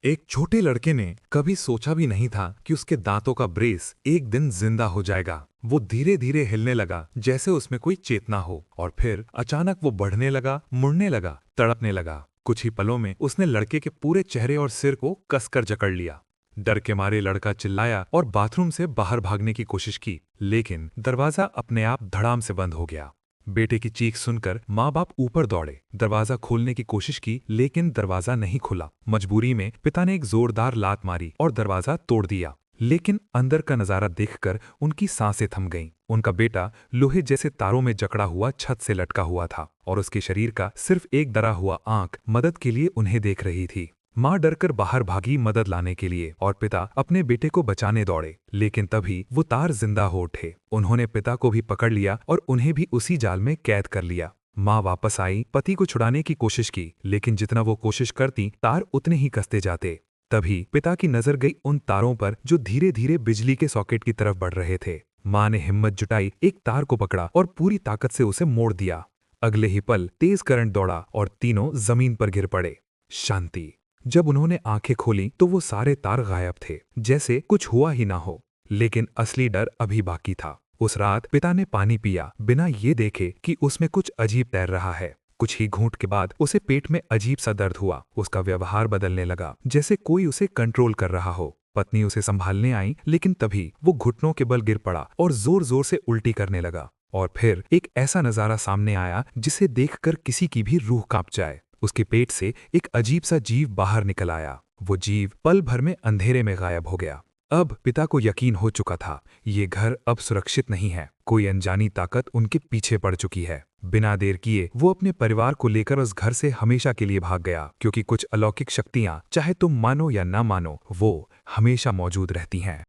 एक छोटे लड़के ने कभी सोचा भी नहीं था कि उसके दांतों का ब्रेस एक दिन जिंदा हो जाएगा। वो धीरे धीरे हिलने लगा जैसे उसमें कोई चेतना हो, और फिर अचानक वो बढ़ने लगा, मुड़ने लगा, तड़पने लगा। कुछ ही पलों में उसने लड़के के पूरे चेहरे और सिर को कसकर जकड़ लिया। डर के मारे लड़का चिल्लाया और बाथरूम से बाहर भागने की कोशिश की, लेकिन दरवाजा अपने आप धड़ाम से बंद हो गया। बेटे की चीख सुनकर माँ बाप ऊपर दौड़े, दरवाजा खोलने की कोशिश की, लेकिन दरवाजा नहीं खुला। मजबूरी में पिता ने एक जोरदार लात मारी और दरवाजा तोड़ दिया, लेकिन अंदर का नजारा देखकर उनकी सांसें थम गईं। उनका बेटा लोहे जैसे तारों में जकड़ा हुआ छत से लटका हुआ था, और उसके शरीर का सिर्फ एक डरा हुआ आंख मदद के लिए उन्हें देख रही थी। माँ डरकर बाहर भागी मदद लाने के लिए, और पिता अपने बेटे को बचाने दौड़े, लेकिन तभी वो तार जिंदा हो उठे। उन्होंने पिता को भी पकड़ लिया और उन्हें भी उसी जाल में कैद कर लिया। माँ वापस आई, पति को छुड़ाने की कोशिश की, लेकिन जितना वो कोशिश करती तार उतने ही कसते जाते। तभी पिता की नजर गई उन तारों पर जो धीरे धीरे बिजली के सॉकेट की तरफ बढ़ रहे थे। माँ ने हिम्मत जुटाई, एक तार को पकड़ा और पूरी ताकत से उसे मोड़ दिया। अगले ही पल तेज करंट दौड़ा और तीनों जमीन पर गिर पड़े। शांति। जब उन्होंने आंखें खोली तो वो सारे तार गायब थे, जैसे कुछ हुआ ही ना हो। लेकिन असली डर अभी बाकी था। उस रात पिता ने पानी पिया बिना ये देखे कि उसमें कुछ अजीब तैर रहा है। कुछ ही घूंट के बाद उसे पेट में अजीब सा दर्द हुआ। उसका व्यवहार बदलने लगा, जैसे कोई उसे कंट्रोल कर रहा हो। पत्नी उसे संभालने आई, लेकिन तभी वो घुटनों के बल गिर पड़ा और जोर जोर से उल्टी करने लगा। और फिर एक ऐसा नजारा सामने आया जिसे देखकर किसी की भी रूह कांप जाए। उसके पेट से एक अजीब सा जीव बाहर निकल आया। वो जीव पल भर में अंधेरे में गायब हो गया। अब पिता को यकीन हो चुका था, ये घर अब सुरक्षित नहीं है। कोई अनजानी ताकत उनके पीछे पड़ चुकी है। बिना देर किए वो अपने परिवार को लेकर उस घर से हमेशा के लिए भाग गया, क्योंकि कुछ अलौकिक शक्तियां, चाहे तुम मानो या ना मानो, वो हमेशा मौजूद रहती हैं।